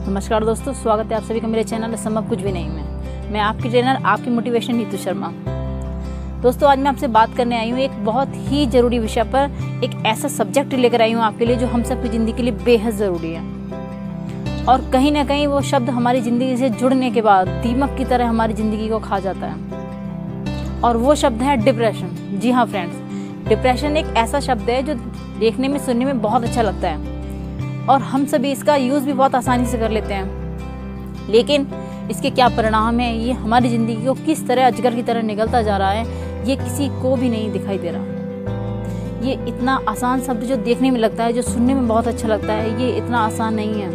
नमस्कार दोस्तों, स्वागत है आप सभी का मेरे चैनल संभव कुछ भी नहीं में। मैं आपकी ट्रेनर, आपकी मोटिवेशन नीतू शर्मा। दोस्तों, आज मैं आपसे बात करने आई हूँ एक बहुत ही ज़रूरी विषय पर। एक ऐसा सब्जेक्ट लेकर आई हूँ आपके लिए जो हम सबकी ज़िंदगी के लिए बेहद ज़रूरी है। और कहीं ना कहीं वो शब्द हमारी ज़िंदगी से जुड़ने के बाद दीमक की तरह हमारी ज़िंदगी को खा जाता है, और वो शब्द है डिप्रेशन। जी हाँ फ्रेंड्स, डिप्रेशन एक ऐसा शब्द है जो देखने में, सुनने में बहुत अच्छा लगता है और हम सभी इसका यूज़ भी बहुत आसानी से कर लेते हैं। लेकिन इसके क्या परिणाम है, ये हमारी ज़िंदगी को किस तरह अजगर की तरह निगलता जा रहा है, ये किसी को भी नहीं दिखाई दे रहा। ये इतना आसान शब्द जो देखने में लगता है, जो सुनने में बहुत अच्छा लगता है, ये इतना आसान नहीं है।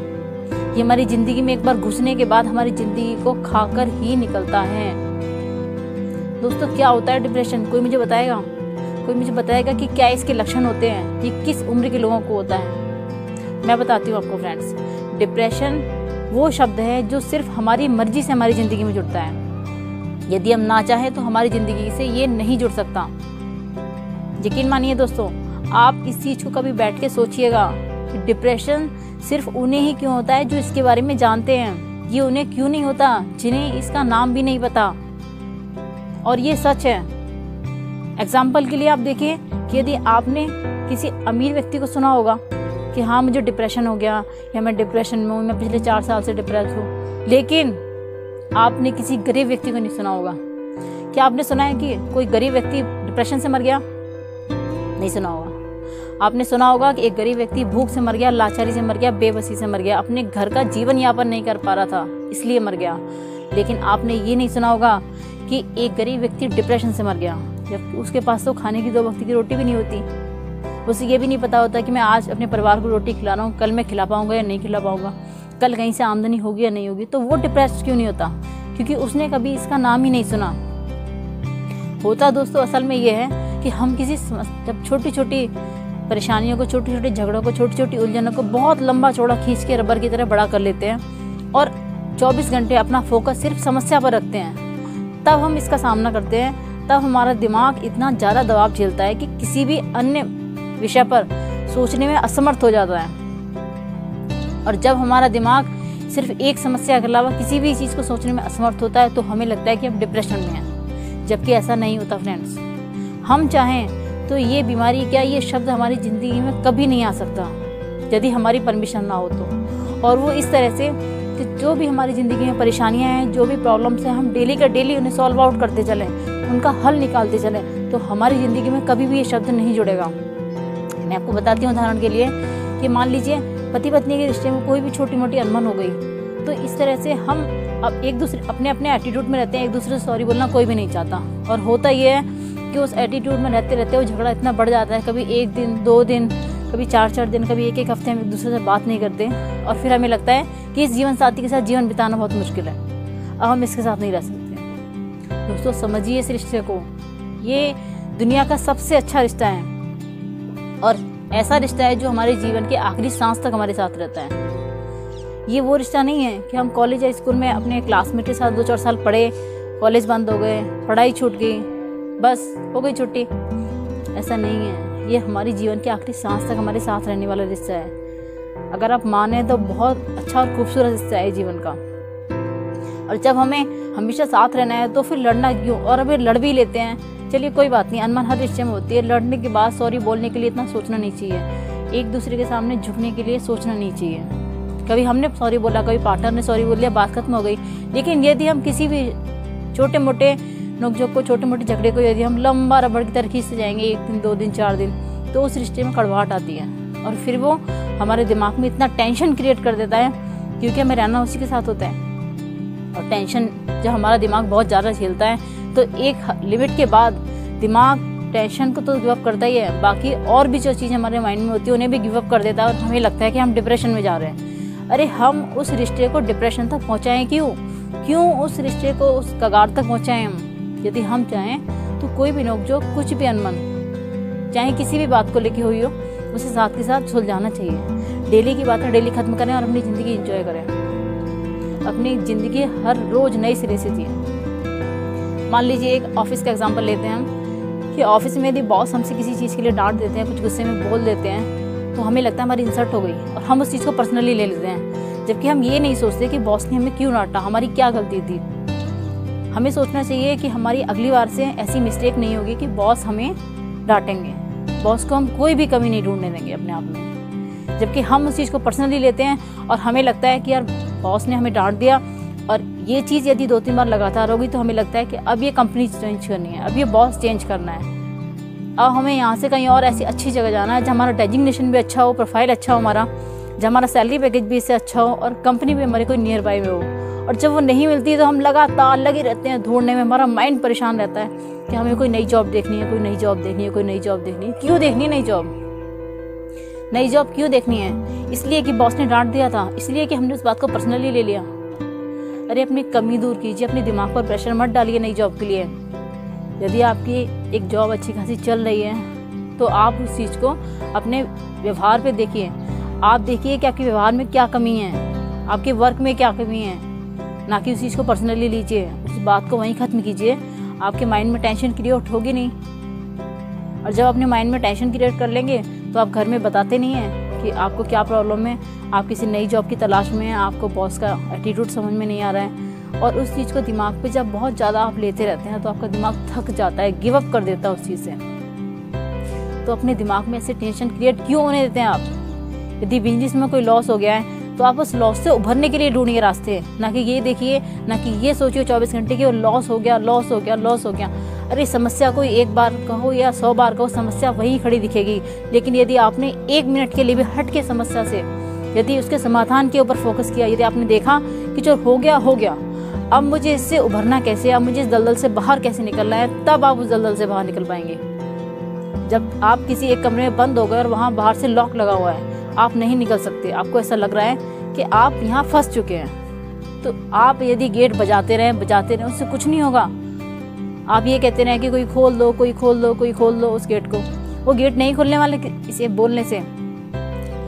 ये हमारी ज़िंदगी में एक बार घुसने के बाद हमारी ज़िंदगी को खाकर ही निकलता है। दोस्तों, क्या होता है डिप्रेशन? कोई मुझे बताएगा? कोई मुझे बताएगा कि क्या इसके लक्षण होते हैं? ये किस उम्र के लोगों को होता है? मैं बताती हूँ आपको फ्रेंड्स। डिप्रेशन वो शब्द है जो सिर्फ हमारी मर्जी से हमारी ज़िंदगी में जुड़ता है। यदि हम ना चाहें तो हमारी ज़िंदगी से ये नहीं जुड़ सकता। यकीन मानिए दोस्तों, आप इस चीज़ को कभी बैठ के सोचिएगा कि डिप्रेशन सिर्फ उन्हें ही क्यों होता है जो इसके बारे में जानते हैं। ये उन्हें क्यों नहीं होता जिन्हें इसका नाम भी नहीं पता। और ये सच है। एग्जाम्पल के लिए आप देखिए कि यदि आपने किसी अमीर व्यक्ति को सुना होगा कि हाँ, मुझे डिप्रेशन हो गया या मैं डिप्रेशन में हूँ, मैं पिछले 4 साल से डिप्रेस हूँ, लेकिन आपने किसी गरीब व्यक्ति को नहीं सुना होगा। क्या आपने सुना है कि कोई गरीब व्यक्ति डिप्रेशन से मर गया? नहीं सुना होगा। आपने सुना होगा कि एक गरीब व्यक्ति भूख से मर गया, लाचारी से मर गया, बेबसी से मर गया, अपने घर का जीवन यापन नहीं कर पा रहा था इसलिए मर गया। लेकिन आपने ये नहीं सुना होगा कि एक गरीब व्यक्ति डिप्रेशन से मर गया जबकि उसके पास तो खाने की 2 वक्त की रोटी भी नहीं होती। उसे ये भी नहीं पता होता कि मैं आज अपने परिवार को रोटी खिला रहा हूँ, कल मैं खिला पाऊंगा या नहीं खिला पाऊंगा, कल कहीं से आमदनी होगी या नहीं होगी। तो वो डिप्रेस क्यों नहीं होता? क्योंकि उसने कभी इसका नाम ही नहीं सुना होता। दोस्तों, असल में ये है कि हम जब छोटी छोटी परेशानियों को, छोटे छोटे झगड़ों को, छोटी छोटी उलझनों को बहुत लंबा चौड़ा खींच के रबर की तरह बड़ा कर लेते हैं और 24 घंटे अपना फोकस सिर्फ समस्या पर रखते हैं। तब हम इसका सामना करते हैं, तब हमारा दिमाग इतना ज़्यादा दबाव झेलता है कि किसी भी अन्य विषय पर सोचने में असमर्थ हो जाता है। और जब हमारा दिमाग सिर्फ एक समस्या के अलावा किसी भी चीज़ को सोचने में असमर्थ होता है तो हमें लगता है कि हम डिप्रेशन में हैं, जबकि ऐसा नहीं होता फ्रेंड्स। हम चाहें तो ये बीमारी, क्या ये शब्द हमारी ज़िंदगी में कभी नहीं आ सकता यदि हमारी परमिशन ना हो तो। और वो इस तरह से कि जो भी हमारी ज़िंदगी में परेशानियाँ हैं, जो भी प्रॉब्लम्स हैं, हम डेली का डेली उन्हें सॉल्व आउट करते चलें, उनका हल निकालते चलें, तो हमारी ज़िंदगी में कभी भी ये शब्द नहीं जुड़ेगा। मैं आपको बताती हूँ उदाहरण के लिए कि मान लीजिए पति पत्नी के रिश्ते में कोई भी छोटी मोटी अनबन हो गई, तो इस तरह से हम अब एक दूसरे अपने अपने एटीट्यूड में रहते हैं। एक दूसरे से सॉरी बोलना कोई भी नहीं चाहता, और होता ये है कि उस एटीट्यूड में रहते रहते वो झगड़ा इतना बढ़ जाता है। कभी 1 दिन, 2 दिन, कभी 4-4 दिन, कभी 1-1 हफ्ते हम एक दूसरे से बात नहीं करते, और फिर हमें लगता है कि इस जीवन साथी के साथ जीवन बिताना बहुत मुश्किल है, अब हम इसके साथ नहीं रह सकते। दोस्तों, समझिए इस रिश्ते को। ये दुनिया का सबसे अच्छा रिश्ता है और ऐसा रिश्ता है जो हमारे जीवन के आखिरी सांस तक हमारे साथ रहता है। ये वो रिश्ता नहीं है कि हम कॉलेज या स्कूल में अपने क्लासमेट के साथ 2-4 साल पढ़े, कॉलेज बंद हो गए, पढ़ाई छूट गई, बस हो गई छुट्टी। ऐसा नहीं है। ये हमारी जीवन के आखिरी सांस तक हमारे साथ रहने वाला रिश्ता है। अगर आप माने तो बहुत अच्छा और खूबसूरत रिश्ता है जीवन का। और जब हमें हमेशा साथ रहना है तो फिर लड़ना क्यों? और अभी लड़ भी लेते हैं, चलिए कोई बात नहीं, अनबन हर रिश्ते में होती है। लड़ने के बाद सॉरी बोलने के लिए इतना सोचना नहीं चाहिए, एक दूसरे के सामने झुकने के लिए सोचना नहीं चाहिए। कभी हमने सॉरी बोला, कभी पार्टनर ने सॉरी बोल लिया, बात खत्म हो गई। लेकिन यदि हम किसी भी छोटे मोटे नोकझोंक को, छोटे मोटे झगड़े को यदि हम लंबा रबड़ की तरह खींचते जाएंगे 1 दिन, 2 दिन, 4 दिन, तो उस रिश्ते में कड़वाहट आती है और फिर वो हमारे दिमाग में इतना टेंशन क्रिएट कर देता है, क्योंकि हमें रहना उसी के साथ होता है। और टेंशन जब हमारा दिमाग बहुत ज़्यादा झेलता है तो एक लिमिट के बाद दिमाग टेंशन को तो गिव अप करता ही है, बाकी और भी जो चीज़ हमारे माइंड में होती है उन्हें भी गिव अप कर देता है और हमें लगता है कि हम डिप्रेशन में जा रहे हैं। अरे हम उस रिश्ते को डिप्रेशन तक पहुँचाएं क्यों उस रिश्ते को उस कगार तक पहुँचाएं हम? यदि हम चाहें तो कोई भी नोकझोंक, कुछ भी अनबन, चाहे किसी भी बात को लेके हुई हो, उसे साथ के साथ सुलझाना चाहिए। डेली की बातें डेली खत्म करें और अपनी ज़िंदगी एंजॉय करें। अपनी ज़िंदगी हर रोज़ नए सिरे से जिए। मान लीजिए एक ऑफिस का एग्जांपल लेते हैं हम कि ऑफिस में यदि बॉस हमसे किसी चीज़ के लिए डांट देते हैं, कुछ गुस्से में बोल देते हैं, तो हमें लगता है हमारी इंसल्ट हो गई और हम उस चीज़ को पर्सनली ले लेते हैं। जबकि हम ये नहीं सोचते कि बॉस ने हमें क्यों डांटा, हमारी क्या गलती थी। हमें सोचना चाहिए कि हमारी अगली बार से ऐसी मिस्टेक नहीं होगी कि बॉस हमें डांटेंगे। बॉस को हम कोई भी कमी नहीं ढूंढने देंगे अपने आप में। जबकि हम उस चीज़ को पर्सनली लेते हैं और हमें लगता है कि यार बॉस ने हमें डांट दिया, और ये चीज़ यदि 2-3 बार लगातार होगी तो हमें लगता है कि अब ये कंपनी चेंज करनी है, अब ये बॉस चेंज करना है, अब हमें यहाँ से कहीं और ऐसी अच्छी जगह जाना है जहाँ हमारा डेजिग्नेशन भी अच्छा हो, प्रोफाइल अच्छा हो हमारा, जहाँ हमारा सैलरी पैकेज भी इससे अच्छा हो और कंपनी भी हमारे कोई नियर बाई में हो। और जब वो नहीं मिलती तो हम लगातार लगे रहते हैं ढूंढने में, हमारा माइंड परेशान रहता है कि हमें कोई नई जॉब देखनी है, कोई नई जॉब देखनी है, कोई नई जॉब देखनी है। क्यों देखनी है नई जॉब? नई जॉब क्यों देखनी है? इसलिए कि बॉस ने डांट दिया था, इसलिए कि हमने उस बात को पर्सनली ले लिया। अरे अपनी कमी दूर कीजिए, अपने दिमाग पर प्रेशर मत डालिए नई जॉब के लिए। यदि आपकी एक जॉब अच्छी खासी चल रही है तो आप उस चीज़ को अपने व्यवहार पे देखिए। आप देखिए कि आपके व्यवहार में क्या कमी है, आपके वर्क में क्या कमी है, ना कि उस चीज़ को पर्सनली लीजिए, उस बात को वहीं ख़त्म कीजिए। आपके माइंड में टेंशन क्रिएट होगी नहीं, और जब अपने माइंड में टेंशन क्रिएट कर लेंगे तो आप घर में बताते नहीं हैं कि आपको क्या प्रॉब्लम है, आप किसी नई जॉब की तलाश में हैं, आपको बॉस का एटीट्यूड समझ में नहीं आ रहा है, और उस चीज़ को दिमाग पे जब बहुत ज़्यादा आप लेते रहते हैं तो आपका दिमाग थक जाता है, गिव अप कर देता है उस चीज़ से। तो अपने दिमाग में ऐसे टेंशन क्रिएट क्यों होने देते हैं आप? यदि बिजनेस में कोई लॉस हो गया है तो आप उस लॉस से उभरने के लिए ढूंढिए रास्ते, ना कि ये देखिए, ना कि ये सोचिए 24 घंटे कि वो लॉस हो गया, लॉस हो गया, लॉस हो गया। अरे समस्या कोई एक बार कहो या 100 बार कहो, समस्या वही खड़ी दिखेगी। लेकिन यदि आपने 1 मिनट के लिए भी हट के समस्या से, यदि उसके समाधान के ऊपर फोकस किया, यदि आपने देखा कि जो हो गया हो गया, अब मुझे इससे उभरना कैसे, अब मुझे इस दलदल से बाहर कैसे निकलना है, तब आप उस दलदल से बाहर निकल पाएंगे। जब आप किसी एक कमरे में बंद हो गए और वहाँ बाहर से लॉक लगा हुआ है, आप नहीं निकल सकते, आपको ऐसा लग रहा है कि आप यहाँ फंस चुके हैं, तो आप यदि गेट बजाते रहें उससे कुछ नहीं होगा। आप ये कहते रहें कि कोई खोल दो, कोई खोल दो, कोई खोल दो उस गेट को, वो गेट नहीं खुलने वाले इसे बोलने से।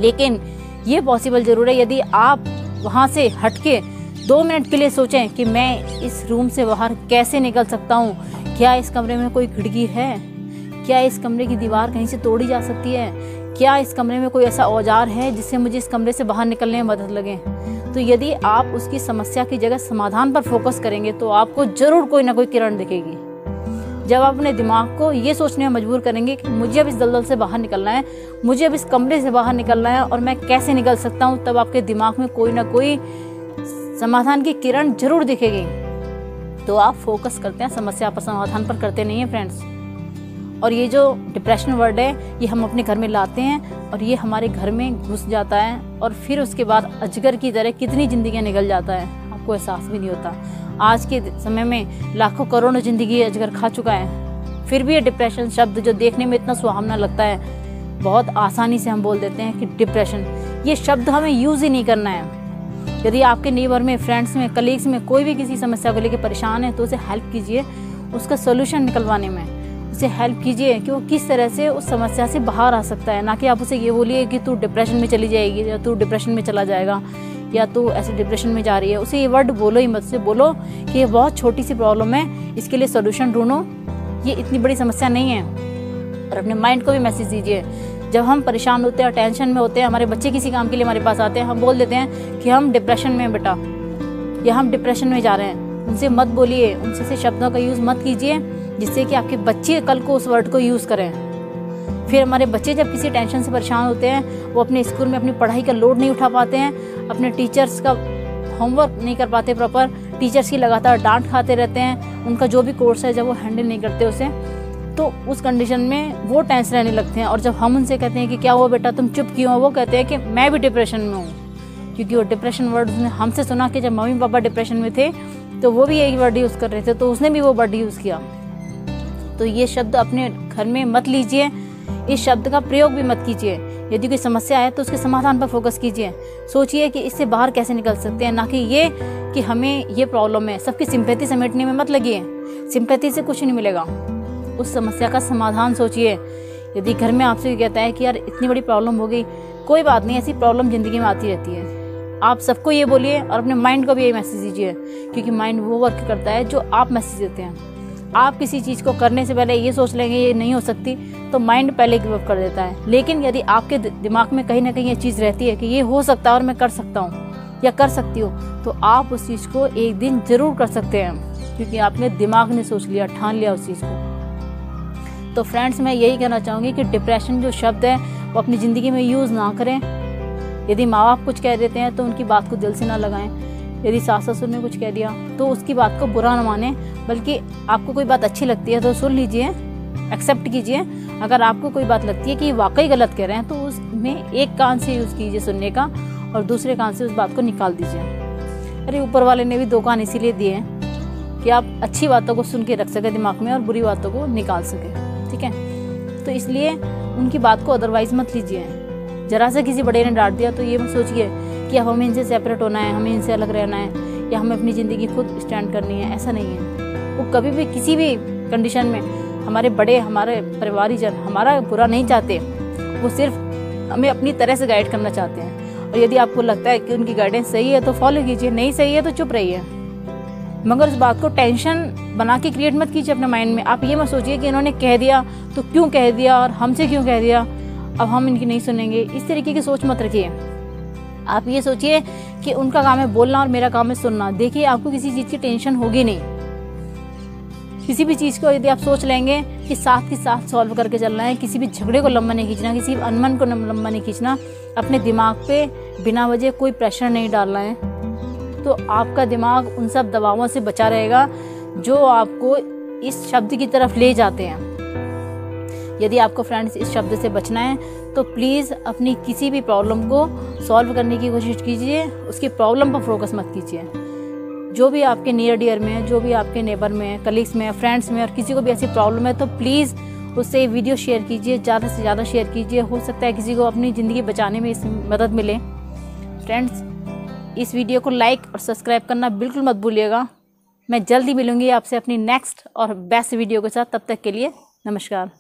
लेकिन ये पॉसिबल जरूर है यदि आप वहाँ से हटके 2 मिनट के लिए सोचें कि मैं इस रूम से बाहर कैसे निकल सकता हूँ, क्या इस कमरे में कोई खिड़की है, क्या इस कमरे की दीवार कहीं से तोड़ी जा सकती है, क्या इस कमरे में कोई ऐसा औजार है जिससे मुझे इस कमरे से बाहर निकलने में मदद लगे। तो यदि आप उसकी समस्या की जगह समाधान पर फोकस करेंगे तो आपको जरूर कोई ना कोई किरण दिखेगी। जब आप अपने दिमाग को ये सोचने में मजबूर करेंगे कि मुझे अब इस दलदल से बाहर निकलना है, मुझे अब इस कमरे से बाहर निकलना है और मैं कैसे निकल सकता हूँ, तब आपके दिमाग में कोई ना कोई समाधान की किरण जरूर दिखेगी। तो आप फोकस करते हैं समस्या पर, समाधान पर करते नहीं हैं फ्रेंड्स। और ये जो डिप्रेशन वर्ड है ये हम अपने घर में लाते हैं और ये हमारे घर में घुस जाता है, और फिर उसके बाद अजगर की तरह कितनी ज़िंदगियाँ निकल जाता है, आपको एहसास भी नहीं होता। आज के समय में लाखों करोड़ों ज़िंदगी अजगर खा चुका है। फिर भी ये डिप्रेशन शब्द जो देखने में इतना सुहावना लगता है, बहुत आसानी से हम बोल देते हैं कि डिप्रेशन, ये शब्द हमें यूज़ ही नहीं करना है। यदि आपके नेबर में, फ्रेंड्स में, कलीग्स में कोई भी किसी समस्या को लेकर परेशान है तो उसे हेल्प कीजिए उसका सोल्यूशन निकलवाने में, उसे हेल्प कीजिए कि वो किस तरह से उस समस्या से बाहर आ सकता है। ना कि आप उसे ये बोलिए कि तू डिप्रेशन में चली जाएगी या तू डिप्रेशन में चला जाएगा या तू ऐसे डिप्रेशन में जा रही है। उसे ये वर्ड बोलो ही मत, से बोलो कि ये बहुत छोटी सी प्रॉब्लम है, इसके लिए सोल्यूशन ढूंढो, ये इतनी बड़ी समस्या नहीं है। और अपने माइंड को भी मैसेज दीजिए। जब हम परेशान होते हैं, टेंशन में होते हैं, हमारे बच्चे किसी काम के लिए हमारे पास आते हैं, हम बोल देते हैं कि हम डिप्रेशन में बेटा, या हम डिप्रेशन में जा रहे हैं। उनसे मत बोलिए, उनसे से शब्दों का यूज़ मत कीजिए जिससे कि आपके बच्चे कल को उस वर्ड को यूज़ करें। फिर हमारे बच्चे जब किसी टेंशन से परेशान होते हैं, वो अपने स्कूल में अपनी पढ़ाई का लोड नहीं उठा पाते हैं, अपने टीचर्स का होमवर्क नहीं कर पाते प्रॉपर, टीचर्स की लगातार डांट खाते रहते हैं, उनका जो भी कोर्स है जब वो हैंडल नहीं करते उसे, तो उस कंडीशन में वो टेंस रहने लगते हैं। और जब हम उनसे कहते हैं कि क्या हुआ बेटा तुम चुप क्यों हो, वो कहते हैं कि मैं भी डिप्रेशन में हूँ। क्योंकि वो डिप्रेशन वर्ड उसने हमसे सुना कि जब मम्मी पापा डिप्रेशन में थे तो वो भी यही वर्ड यूज़ कर रहे थे, तो उसने भी वो वर्ड यूज़ किया। तो ये शब्द अपने घर में मत लीजिए, इस शब्द का प्रयोग भी मत कीजिए। यदि कोई समस्या है तो उसके समाधान पर फोकस कीजिए, सोचिए कि इससे बाहर कैसे निकल सकते हैं, ना कि ये कि हमें ये प्रॉब्लम है। सबकी सिंपैथी समेटने में मत लगिए, सिंपैथी से कुछ नहीं मिलेगा। उस समस्या का समाधान सोचिए। यदि घर में आपसे कहता है कि यार इतनी बड़ी प्रॉब्लम हो गई, कोई बात नहीं, ऐसी प्रॉब्लम ज़िंदगी में आती रहती है, आप सबको ये बोलिए और अपने माइंड को भी ये मैसेज दीजिए, क्योंकि माइंड वो वर्क करता है जो आप मैसेज देते हैं। आप किसी चीज़ को करने से पहले ये सोच लेंगे ये नहीं हो सकती, तो माइंड पहले गिव अप कर देता है। लेकिन यदि आपके दिमाग में कहीं ना कहीं ये चीज़ रहती है कि ये हो सकता है और मैं कर सकता हूँ, या कर सकती हो, तो आप उस चीज़ को एक दिन ज़रूर कर सकते हैं, क्योंकि आपने दिमाग ने सोच लिया, ठान लिया उस चीज़ को। तो फ्रेंड्स, मैं यही कहना चाहूँगी कि डिप्रेशन जो शब्द है वो अपनी ज़िंदगी में यूज़ ना करें। यदि माँ बाप कुछ कह देते हैं तो उनकी बात को दिल से ना लगाएं। यदि सास ससुर ने कुछ कह दिया तो उसकी बात को बुरा ना माने, बल्कि आपको कोई बात अच्छी लगती है तो सुन लीजिए, एक्सेप्ट कीजिए। अगर आपको कोई बात लगती है कि वाकई गलत कह रहे हैं तो उसमें एक कान से यूज़ कीजिए सुनने का और दूसरे कान से उस बात को निकाल दीजिए। अरे ऊपर वाले ने भी 2 कान इसीलिए दिए हैं कि आप अच्छी बातों को सुन के रख सके दिमाग में और बुरी बातों को निकाल सके, ठीक है। तो इसलिए उनकी बात को अदरवाइज मत लीजिए। जरा से किसी बड़े ने डांट दिया तो ये मत सोचिए कि अब हमें इनसे सेपरेट होना है, हमें इनसे अलग रहना है, या हमें अपनी ज़िंदगी खुद स्टैंड करनी है। ऐसा नहीं है। वो कभी भी किसी भी कंडीशन में हमारे बड़े, हमारे परिवारजन हमारा बुरा नहीं चाहते, वो सिर्फ हमें अपनी तरह से गाइड करना चाहते हैं। और यदि आपको लगता है कि उनकी गाइडेंस सही है तो फॉलो कीजिए, नहीं सही है तो चुप रहिए। मगर उस बात को टेंशन बना के क्रिएट मत कीजिए अपने माइंड में। आप ये मत सोचिए कि इन्होंने कह दिया तो क्यों कह दिया और हमसे क्यों कह दिया, अब हम इनकी नहीं सुनेंगे। इस तरीके की सोच मत रखिए। आप ये सोचिए कि उनका काम है बोलना और मेरा काम है सुनना। देखिए, आपको किसी चीज़ की टेंशन होगी नहीं। किसी भी चीज़ को यदि आप सोच लेंगे कि साथ के साथ सॉल्व करके चलना है, किसी भी झगड़े को लंबा नहीं खींचना, किसी अनमन को लंबा नहीं खींचना, अपने दिमाग पे बिना वजह कोई प्रेशर नहीं डालना है, तो आपका दिमाग उन सब दबावों से बचा रहेगा जो आपको इस शब्द की तरफ ले जाते हैं। यदि आपको फ्रेंड्स इस शब्द से बचना है तो प्लीज़ अपनी किसी भी प्रॉब्लम को सॉल्व करने की कोशिश कीजिए, उसकी प्रॉब्लम पर फोकस मत कीजिए। जो भी आपके नियर डियर में है, जो भी आपके नेबर में है, कलीग्स में है, फ्रेंड्स में, और किसी को भी ऐसी प्रॉब्लम है तो प्लीज़ उससे वीडियो शेयर कीजिए, ज़्यादा से ज़्यादा शेयर कीजिए। हो सकता है किसी को अपनी ज़िंदगी बचाने में इसमें मदद मिले। फ्रेंड्स, इस वीडियो को लाइक और सब्सक्राइब करना बिल्कुल मत भूलिएगा। मैं जल्दी मिलूंगी आपसे अपनी नेक्स्ट और बेस्ट वीडियो के साथ। तब तक के लिए नमस्कार।